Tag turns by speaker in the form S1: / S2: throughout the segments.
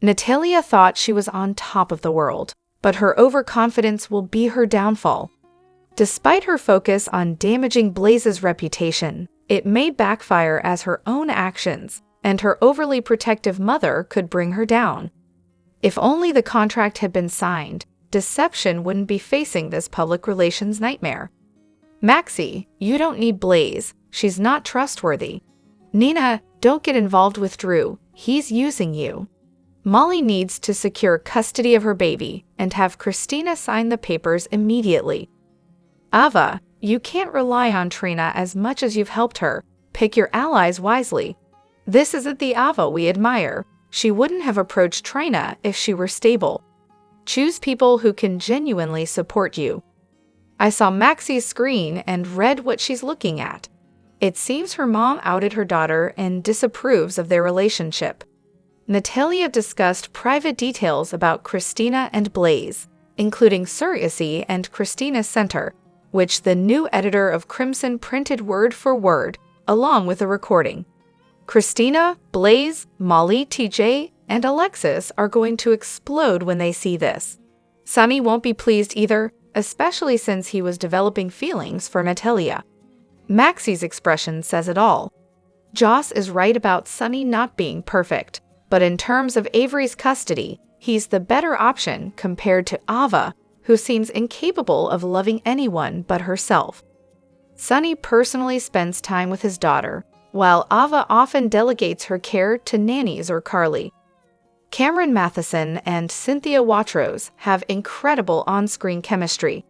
S1: Natalia thought she was on top of the world, but her overconfidence will be her downfall. Despite her focus on damaging Blaze's reputation, it may backfire as her own actions and her overly protective mother could bring her down. If only the contract had been signed, Deception wouldn't be facing this public relations nightmare. Maxie, you don't need Blaze. She's not trustworthy. Nina, don't get involved with Drew. He's using you. Molly needs to secure custody of her baby and have Christina sign the papers immediately. Ava, you can't rely on Trina as much as you've helped her. Pick your allies wisely. This isn't the Ava we admire. She wouldn't have approached Trina if she were stable. Choose people who can genuinely support you. I saw Maxie's screen and read what she's looking at. It seems her mom outed her daughter and disapproves of their relationship. Natalia discussed private details about Christina and Blaze, including surrogacy and Christina's center, which the new editor of Crimson printed word for word, along with a recording. Christina, Blaze, Molly, TJ, and Alexis are going to explode when they see this. Sunny won't be pleased either, especially since he was developing feelings for Natalia. Maxie's expression says it all. Joss is right about Sunny not being perfect, but in terms of Avery's custody, he's the better option compared to Ava, who seems incapable of loving anyone but herself. Sunny personally spends time with his daughter, while Ava often delegates her care to nannies or Carly. Cameron Matheson and Cynthia Watrous have incredible on-screen chemistry.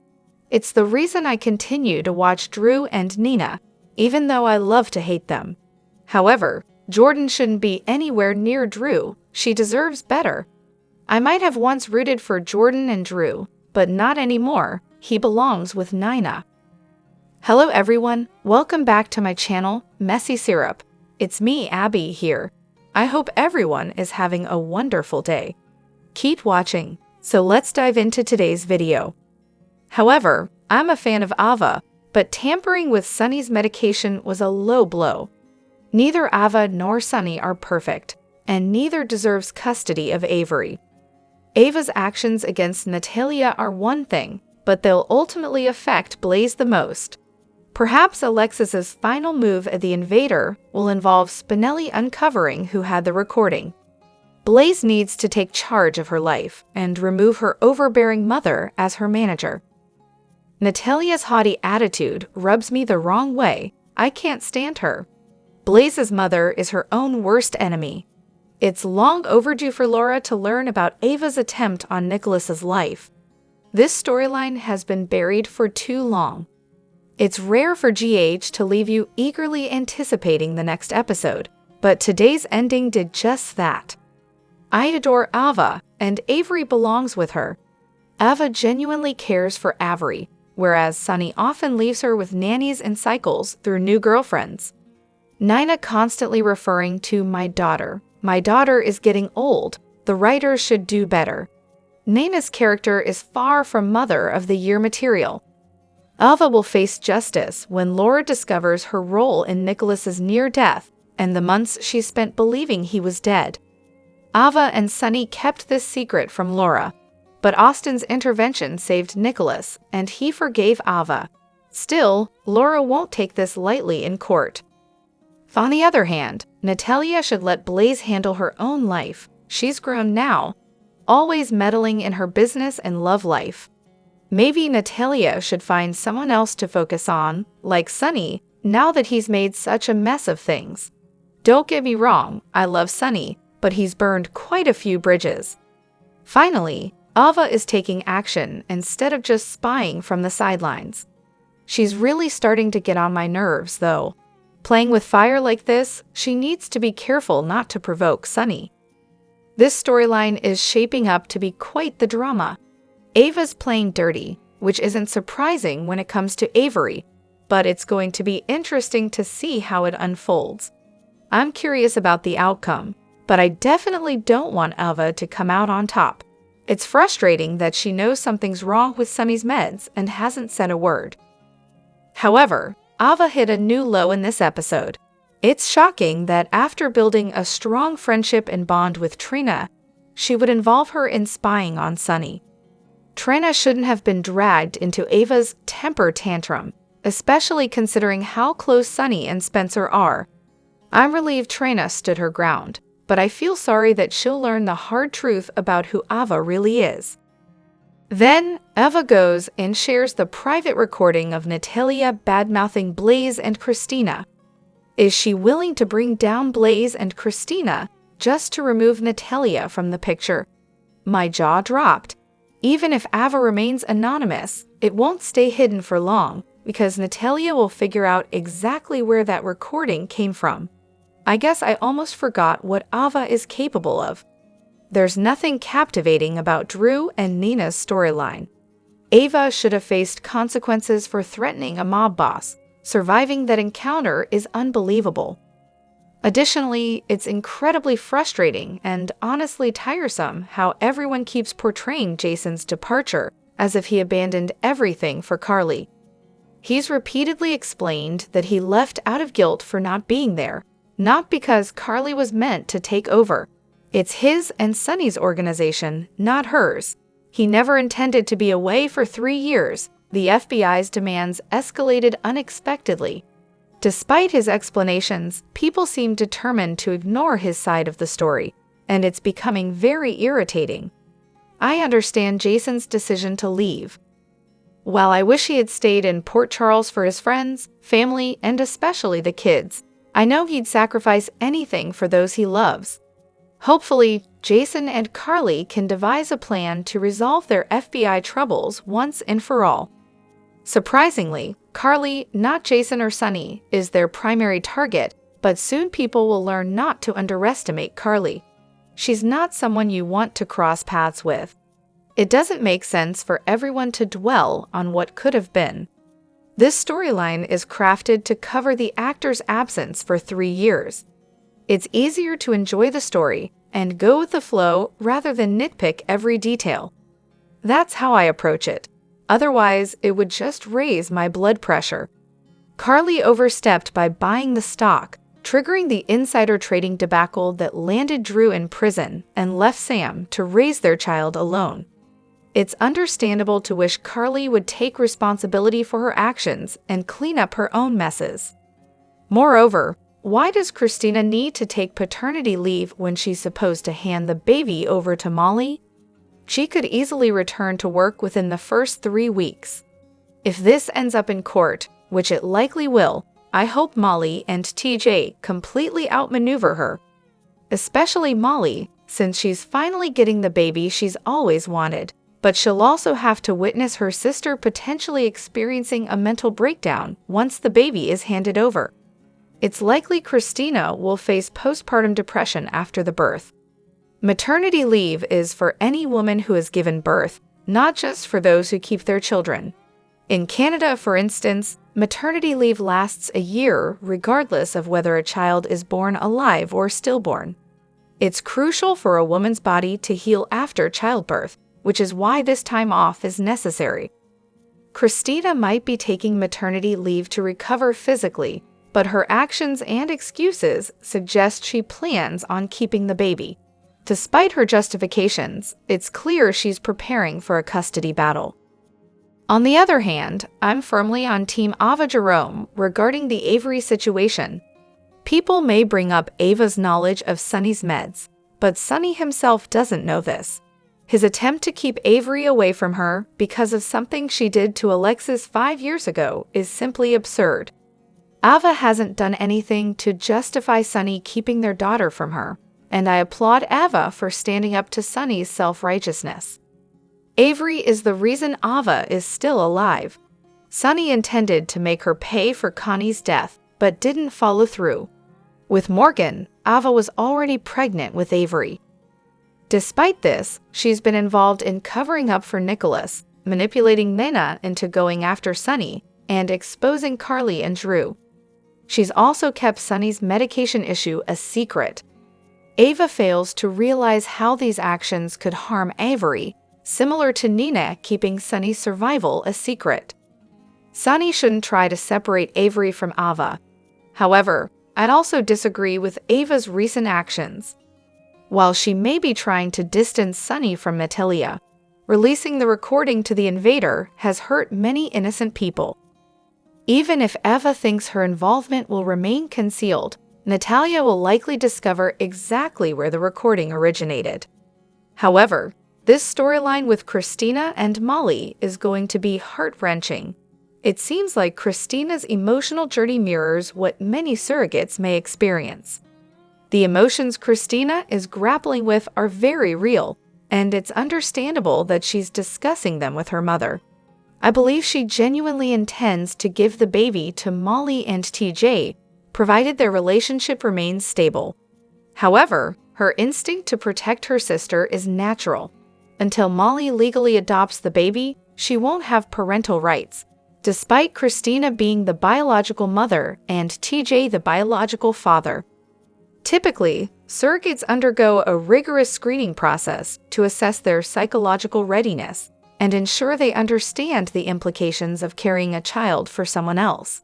S1: It's the reason I continue to watch Drew and Nina, even though I love to hate them. However, Jordan shouldn't be anywhere near Drew. She deserves better. I might have once rooted for Jordan and Drew, but not anymore. He belongs with Nina. Hello everyone, welcome back to my channel, Messy Syrup. It's me, Abby, here. I hope everyone is having a wonderful day. Keep watching, so let's dive into today's video. However, I'm a fan of Ava, but tampering with Sunny's medication was a low blow. Neither Ava nor Sunny are perfect, and neither deserves custody of Avery. Ava's actions against Natalia are one thing, but they'll ultimately affect Blaze the most. Perhaps Alexis's final move at the Invader will involve Spinelli uncovering who had the recording. Blaze needs to take charge of her life and remove her overbearing mother as her manager. Natalia's haughty attitude rubs me the wrong way. I can't stand her. Blaze's mother is her own worst enemy. It's long overdue for Laura to learn about Ava's attempt on Nicholas's life. This storyline has been buried for too long. It's rare for GH to leave you eagerly anticipating the next episode, but today's ending did just that. I adore Ava, and Avery belongs with her. Ava genuinely cares for Avery, whereas Sunny often leaves her with nannies and cycles through new girlfriends. Nina constantly referring to my daughter. My daughter is getting old. The writers should do better. Nina's character is far from Mother of the Year material. Ava will face justice when Laura discovers her role in Nicholas's near death and the months she spent believing he was dead. Ava and Sunny kept this secret from Laura, but Austin's intervention saved Nicholas, and he forgave Ava. Still, Laura won't take this lightly in court. On the other hand, Natalia should let Blaze handle her own life. She's grown now, always meddling in her business and love life. Maybe Natalia should find someone else to focus on, like Sunny, now that he's made such a mess of things. Don't get me wrong, I love Sunny, but he's burned quite a few bridges. Finally, Ava is taking action instead of just spying from the sidelines. She's really starting to get on my nerves, though. Playing with fire like this, she needs to be careful not to provoke Sunny. This storyline is shaping up to be quite the drama. Ava's playing dirty, which isn't surprising when it comes to Avery, but it's going to be interesting to see how it unfolds. I'm curious about the outcome, but I definitely don't want Ava to come out on top. It's frustrating that she knows something's wrong with Sunny's meds and hasn't said a word. However, Ava hit a new low in this episode. It's shocking that after building a strong friendship and bond with Trina, she would involve her in spying on Sunny. Trina shouldn't have been dragged into Ava's temper tantrum, especially considering how close Sunny and Spencer are. I'm relieved Trina stood her ground, but I feel sorry that she'll learn the hard truth about who Ava really is. Then, Ava goes and shares the private recording of Natalia bad-mouthing Blaze and Christina. Is she willing to bring down Blaze and Christina just to remove Natalia from the picture? My jaw dropped. Even if Ava remains anonymous, it won't stay hidden for long, because Natalia will figure out exactly where that recording came from. I guess I almost forgot what Ava is capable of. There's nothing captivating about Drew and Nina's storyline. Ava should have faced consequences for threatening a mob boss. Surviving that encounter is unbelievable. Additionally, it's incredibly frustrating and honestly tiresome how everyone keeps portraying Jason's departure as if he abandoned everything for Carly. He's repeatedly explained that he left out of guilt for not being there, not because Carly was meant to take over. It's his and Sunny's organization, not hers. He never intended to be away for 3 years. The FBI's demands escalated unexpectedly. Despite his explanations, people seem determined to ignore his side of the story, and it's becoming very irritating. I understand Jason's decision to leave. While I wish he had stayed in Port Charles for his friends, family, and especially the kids, I know he'd sacrifice anything for those he loves. Hopefully, Jason and Carly can devise a plan to resolve their FBI troubles once and for all. Surprisingly, Carly, not Jason or Sunny, is their primary target, but soon people will learn not to underestimate Carly. She's not someone you want to cross paths with. It doesn't make sense for everyone to dwell on what could have been. This storyline is crafted to cover the actor's absence for 3 years. It's easier to enjoy the story and go with the flow rather than nitpick every detail. That's how I approach it. Otherwise, it would just raise my blood pressure. Carly overstepped by buying the stock, triggering the insider trading debacle that landed Drew in prison and left Sam to raise their child alone. It's understandable to wish Carly would take responsibility for her actions and clean up her own messes. Moreover, why does Christina need to take paternity leave when she's supposed to hand the baby over to Molly? She could easily return to work within the first 3 weeks. If this ends up in court, which it likely will, I hope Molly and TJ completely outmaneuver her. Especially Molly, since she's finally getting the baby she's always wanted, but she'll also have to witness her sister potentially experiencing a mental breakdown once the baby is handed over. It's likely Christina will face postpartum depression after the birth. Maternity leave is for any woman who has given birth, not just for those who keep their children. In Canada, for instance, maternity leave lasts a year regardless of whether a child is born alive or stillborn. It's crucial for a woman's body to heal after childbirth, which is why this time off is necessary. Christina might be taking maternity leave to recover physically, but her actions and excuses suggest she plans on keeping the baby. Despite her justifications, it's clear she's preparing for a custody battle. On the other hand, I'm firmly on Team Ava Jerome regarding the Avery situation. People may bring up Ava's knowledge of Sunny's meds, but Sunny himself doesn't know this. His attempt to keep Avery away from her because of something she did to Alexis 5 years ago is simply absurd. Ava hasn't done anything to justify Sunny keeping their daughter from her, and I applaud Ava for standing up to Sunny's self-righteousness. Avery is the reason Ava is still alive. Sunny intended to make her pay for Connie's death, but didn't follow through. With Morgan, Ava was already pregnant with Avery. Despite this, she's been involved in covering up for Nicholas, manipulating Nina into going after Sunny, and exposing Carly and Drew. She's also kept Sunny's medication issue a secret. Ava fails to realize how these actions could harm Avery, similar to Nina keeping Sunny's survival a secret. Sunny shouldn't try to separate Avery from Ava. However, I'd also disagree with Ava's recent actions. while she may be trying to distance Sunny from Natalia. Releasing the recording to the invader has hurt many innocent people. Even if Eva thinks her involvement will remain concealed, Natalia will likely discover exactly where the recording originated. However, this storyline with Christina and Molly is going to be heart-wrenching. It seems like Christina's emotional journey mirrors what many surrogates may experience. The emotions Christina is grappling with are very real, and it's understandable that she's discussing them with her mother. I believe she genuinely intends to give the baby to Molly and TJ, provided their relationship remains stable. However, her instinct to protect her sister is natural. Until Molly legally adopts the baby, she won't have parental rights, despite Christina being the biological mother and TJ the biological father. Typically, surrogates undergo a rigorous screening process to assess their psychological readiness and ensure they understand the implications of carrying a child for someone else.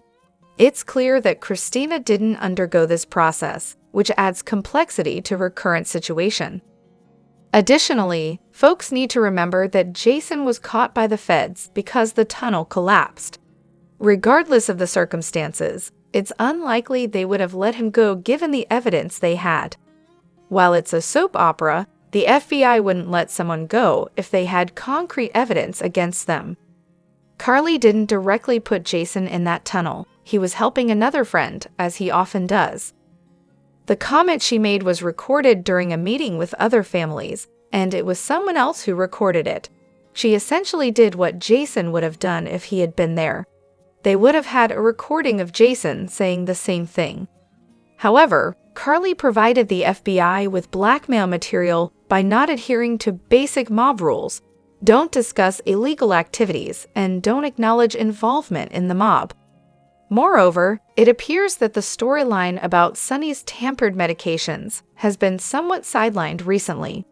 S1: It's clear that Christina didn't undergo this process, which adds complexity to her current situation. Additionally, folks need to remember that Jason was caught by the feds because the tunnel collapsed. Regardless of the circumstances, it's unlikely they would have let him go given the evidence they had. While it's a soap opera, the FBI wouldn't let someone go if they had concrete evidence against them. Carly didn't directly put Jason in that tunnel. He was helping another friend, as he often does. The comment she made was recorded during a meeting with other families, and it was someone else who recorded it. She essentially did what Jason would have done if he had been there. They would have had a recording of Jason saying the same thing. However, Carly provided the FBI with blackmail material by not adhering to basic mob rules. Don't discuss illegal activities and don't acknowledge involvement in the mob. Moreover, it appears that the storyline about Sunny's tampered medications has been somewhat sidelined recently.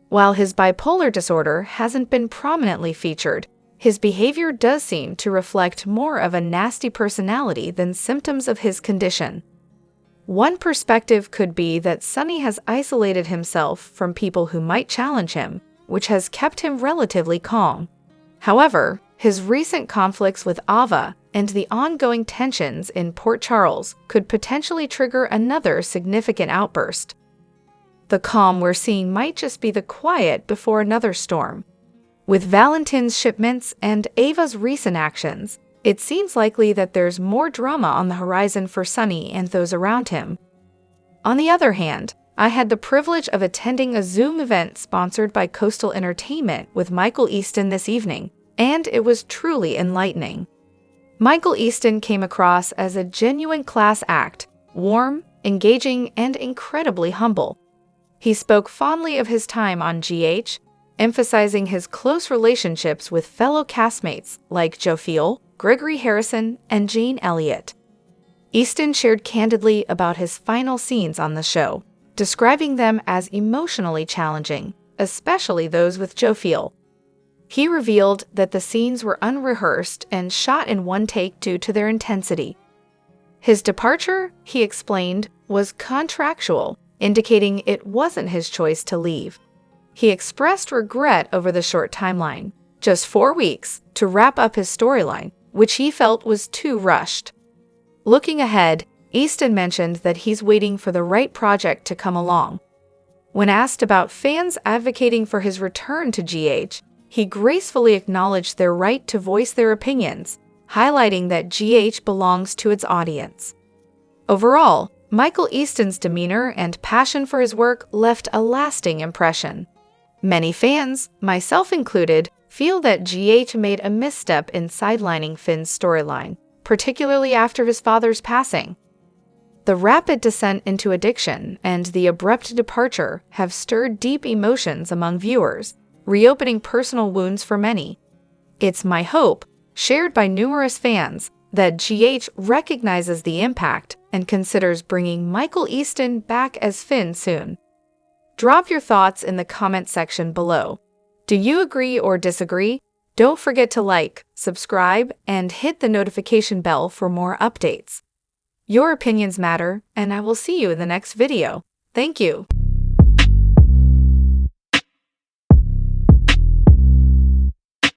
S1: While his bipolar disorder hasn't been prominently featured, his behavior does seem to reflect more of a nasty personality than symptoms of his condition. One perspective could be that Sunny has isolated himself from people who might challenge him, which has kept him relatively calm. However, his recent conflicts with Ava and the ongoing tensions in Port Charles could potentially trigger another significant outburst. The calm we're seeing might just be the quiet before another storm. With Valentin's shipments and Ava's recent actions, it seems likely that there's more drama on the horizon for Sunny and those around him. On the other hand, I had the privilege of attending a Zoom event sponsored by Coastal Entertainment with Michael Easton this evening, and it was truly enlightening. Michael Easton came across as a genuine class act, warm, engaging, and incredibly humble. He spoke fondly of his time on GH, emphasizing his close relationships with fellow castmates like Joe Fiel, Gregory Harrison, and Jane Elliott. Easton shared candidly about his final scenes on the show, describing them as emotionally challenging, especially those with Joe Fiel. He revealed that the scenes were unrehearsed and shot in one take due to their intensity. His departure, he explained, was contractual, indicating it wasn't his choice to leave. He expressed regret over the short timeline, just 4 weeks, to wrap up his storyline, which he felt was too rushed. Looking ahead, Easton mentioned that he's waiting for the right project to come along. When asked about fans advocating for his return to GH, he gracefully acknowledged their right to voice their opinions, highlighting that GH belongs to its audience. Overall, Michael Easton's demeanor and passion for his work left a lasting impression. Many fans, myself included, feel that GH made a misstep in sidelining Finn's storyline, particularly after his father's passing. The rapid descent into addiction and the abrupt departure have stirred deep emotions among viewers, reopening personal wounds for many. It's my hope, shared by numerous fans, that GH recognizes the impact and considers bringing Michael Easton back as Finn soon. Drop your thoughts in the comment section below. Do you agree or disagree? Don't forget to like, subscribe, and hit the notification bell for more updates. Your opinions matter, and I will see you in the next video. Thank you.